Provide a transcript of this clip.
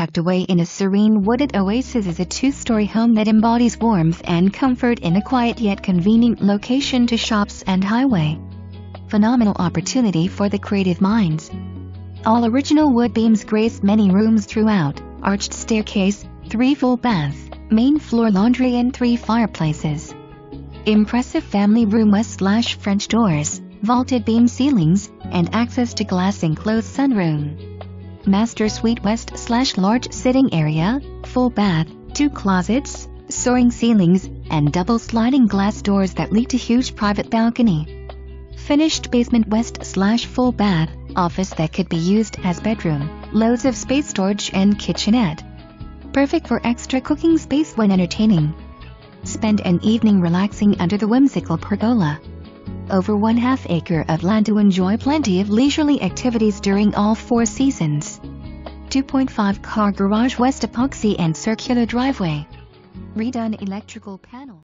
tucked away in a serene wooded oasis is a two-story home that embodies warmth and comfort in a quiet yet convenient location to shops and highway. Phenomenal opportunity for the creative minds. All original wood beams grace many rooms throughout, arched staircase, 3 full baths, main floor laundry and 3 fireplaces. Impressive family room west/French doors, vaulted beam ceilings, and access to glass-enclosed sunroom. Master suite west/large sitting area, full bath, 2 closets, soaring ceilings, and double sliding glass doors that lead to huge private balcony. Finished basement west/full bath, office that could be used as bedroom, loads of space storage and kitchenette. Perfect for extra cooking space when entertaining. Spend an evening relaxing under the whimsical pergola. Over 1/2 acre of land to enjoy plenty of leisurely activities during all 4 seasons. 2.5 car garage west epoxy and circular driveway. Redone electrical panel.